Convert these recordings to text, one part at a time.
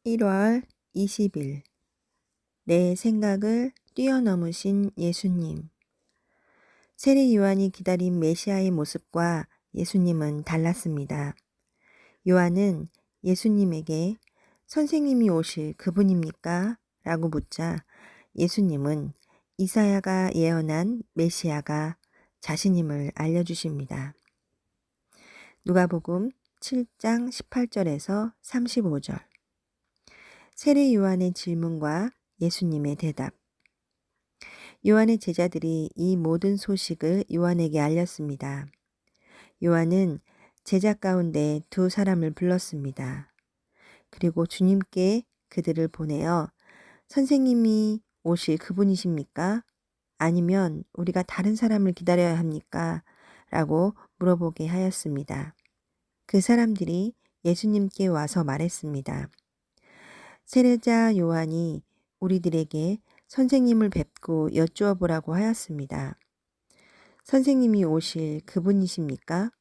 1월 20일 내 생각을 뛰어넘으신 예수님. 세례 요한이 기다린 메시아의 모습과 예수님은 달랐습니다. 요한은 예수님에게 선생님이 오실 그분입니까? 라고 묻자 예수님은 이사야가 예언한 메시아가 자신임을 알려주십니다. 누가복음 7장 18절에서 35절. 세례 요한의 질문과 예수님의 대답. 요한의 제자들이 이 모든 소식을 요한에게 알렸습니다. 요한은 제자 가운데 두 사람을 불렀습니다. 그리고 주님께 그들을 보내어 선생님이 오실 그분이십니까? 아니면 우리가 다른 사람을 기다려야 합니까? 라고 물어보게 하였습니다. 그 사람들이 예수님께 와서 말했습니다. 세례자 요한이 우리들에게 선생님을 뵙고 여쭈어 보라고 하였습니다. 선생님이 오실 그분이십니까?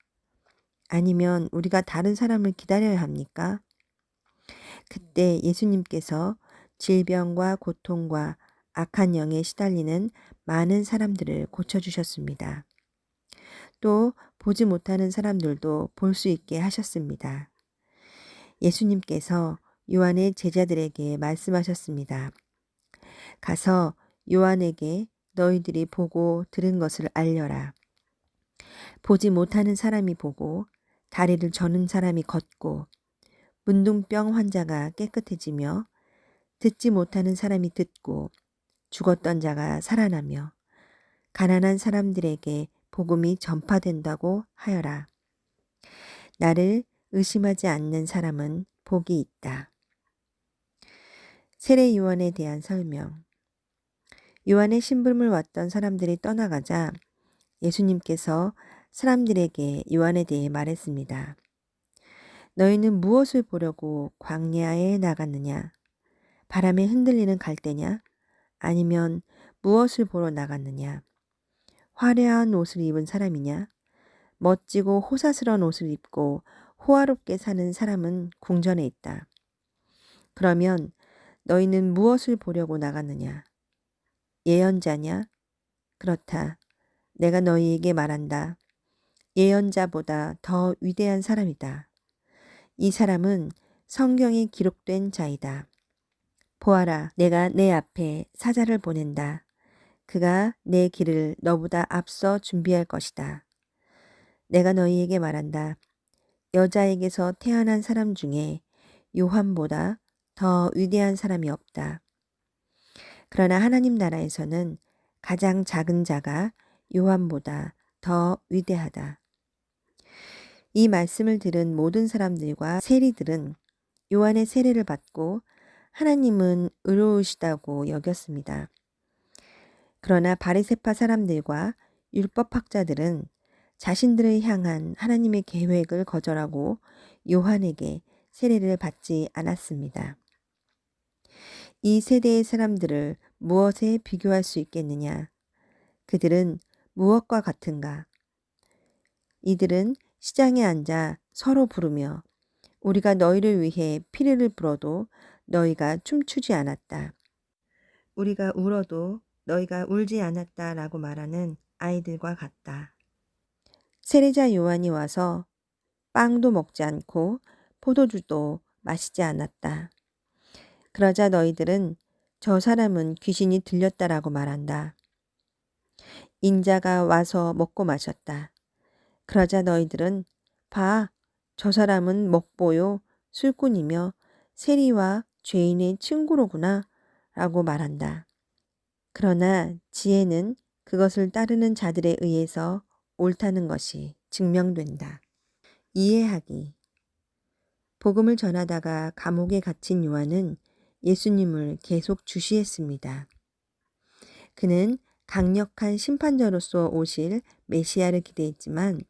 아니면 우리가 다른 사람을 기다려야 합니까? 그때 예수님께서 질병과 고통과 악한 영에 시달리는 많은 사람들을 고쳐주셨습니다. 또 보지 못하는 사람들도 볼 수 있게 하셨습니다. 예수님께서 요한의 제자들에게 말씀하셨습니다. 가서 요한에게 너희들이 보고 들은 것을 알려라. 보지 못하는 사람이 보고 다리를 저는 사람이 걷고 문둥병 환자가 깨끗해지며 듣지 못하는 사람이 듣고 죽었던 자가 살아나며 가난한 사람들에게 복음이 전파된다고 하여라. 나를 의심하지 않는 사람은 복이 있다. 세례 요한에 대한 설명. 요한의 심부름을 왔던 사람들이 떠나가자 예수님께서 사람들에게 요한에 대해 말했습니다. 너희는 무엇을 보려고 광야에 나갔느냐? 바람에 흔들리는 갈대냐? 아니면 무엇을 보러 나갔느냐? 화려한 옷을 입은 사람이냐? 멋지고 호사스러운 옷을 입고 호화롭게 사는 사람은 궁전에 있다. 그러면 너희는 무엇을 보려고 나갔느냐? 예언자냐? 그렇다. 내가 너희에게 말한다. 예언자보다 더 위대한 사람이다. 이 사람은 성경에 기록된 자이다. 보아라, 내가 내 앞에 사자를 보낸다. 그가 내 길을 너보다 앞서 준비할 것이다. 내가 너희에게 말한다. 여자에게서 태어난 사람 중에 요한보다 더 위대한 사람이 없다. 그러나 하나님 나라에서는 가장 작은 자가 요한보다 더 위대하다. 이 말씀을 들은 모든 사람들과 세리들은 요한의 세례를 받고 하나님은 의로우시다고 여겼습니다. 그러나 바리새파 사람들과 율법학자들은 자신들을 향한 하나님의 계획을 거절하고 요한에게 세례를 받지 않았습니다. 이 세대의 사람들을 무엇에 비교할 수 있겠느냐? 그들은 무엇과 같은가? 이들은 시장에 앉아 서로 부르며 우리가 너희를 위해 피리를 불어도 너희가 춤추지 않았다. 우리가 울어도 너희가 울지 않았다라고 말하는 아이들과 같다. 세례자 요한이 와서 빵도 먹지 않고 포도주도 마시지 않았다. 그러자 너희들은 저 사람은 귀신이 들렸다라고 말한다. 인자가 와서 먹고 마셨다. 그러자 너희들은 봐, 저 사람은 먹보요 술꾼이며 세리와 죄인의 친구로구나 라고 말한다. 그러나 지혜는 그것을 따르는 자들에 의해서 옳다는 것이 증명된다. 이해하기. 복음을 전하다가 감옥에 갇힌 요한은 예수님을 계속 주시했습니다. 그는 강력한 심판자로서 오실 메시아를 기대했지만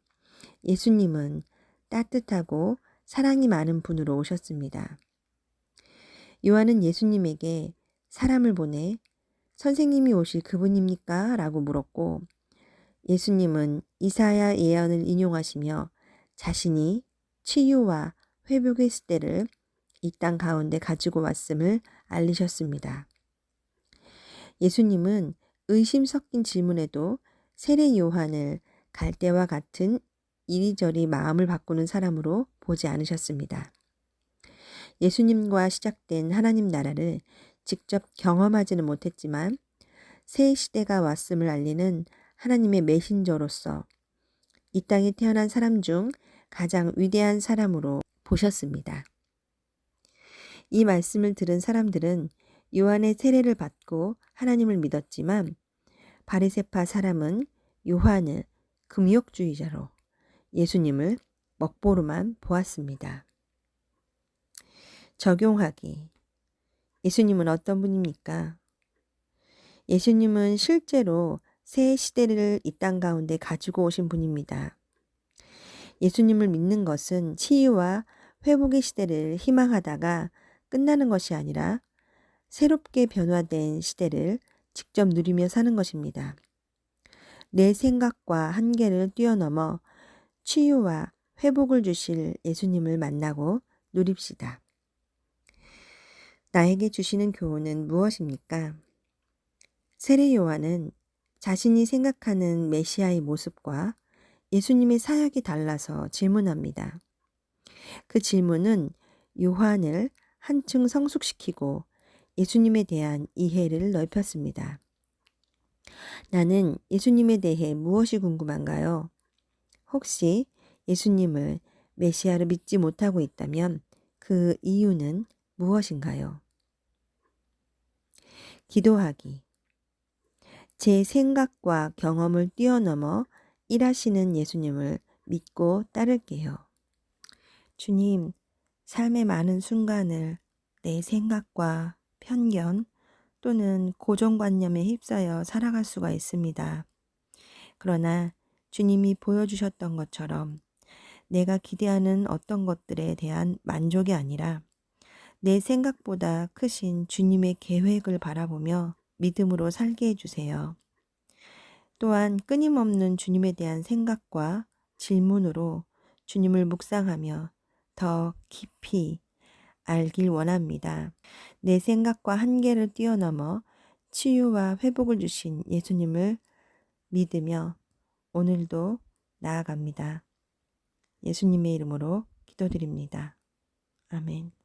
예수님은 따뜻하고 사랑이 많은 분으로 오셨습니다. 요한은 예수님에게 사람을 보내 선생님이 오실 그분입니까? 라고 물었고 예수님은 이사야 예언을 인용하시며 자신이 치유와 회복의 시대를 이 땅 가운데 가지고 왔음을 알리셨습니다. 예수님은 의심 섞인 질문에도 세례 요한을 갈대와 같은 이리저리 마음을 바꾸는 사람으로 보지 않으셨습니다. 예수님과 시작된 하나님 나라를 직접 경험하지는 못했지만 새 시대가 왔음을 알리는 하나님의 메신저로서 이 땅에 태어난 사람 중 가장 위대한 사람으로 보셨습니다. 이 말씀을 들은 사람들은 요한의 세례를 받고 하나님을 믿었지만 바리새파 사람은 요한을 금욕주의자로 예수님을 먹보로만 보았습니다. 적용하기. 예수님은 어떤 분입니까? 예수님은 실제로 새 시대를 이 땅 가운데 가지고 오신 분입니다. 예수님을 믿는 것은 치유와 회복의 시대를 희망하다가 끝나는 것이 아니라 새롭게 변화된 시대를 직접 누리며 사는 것입니다. 내 생각과 한계를 뛰어넘어 치유와 회복을 주실 예수님을 만나고 누립시다. 나에게 주시는 교훈은 무엇입니까? 세례 요한은 자신이 생각하는 메시아의 모습과 예수님의 사역이 달라서 질문합니다. 그 질문은 요한을 한층 성숙시키고 예수님에 대한 이해를 넓혔습니다. 나는 예수님에 대해 무엇이 궁금한가요? 혹시 예수님을 메시아로 믿지 못하고 있다면 그 이유는 무엇인가요? 기도하기. 제 생각과 경험을 뛰어넘어 일하시는 예수님을 믿고 따를게요. 주님, 삶의 많은 순간을 내 생각과 편견 또는 고정관념에 휩싸여 살아갈 수가 있습니다. 그러나 주님이 보여주셨던 것처럼 내가 기대하는 어떤 것들에 대한 만족이 아니라 내 생각보다 크신 주님의 계획을 바라보며 믿음으로 살게 해주세요. 또한 끊임없는 주님에 대한 생각과 질문으로 주님을 묵상하며 더 깊이 알길 원합니다. 내 생각과 한계를 뛰어넘어 치유와 회복을 주신 예수님을 믿으며 오늘도 나아갑니다. 예수님의 이름으로 기도드립니다. 아멘.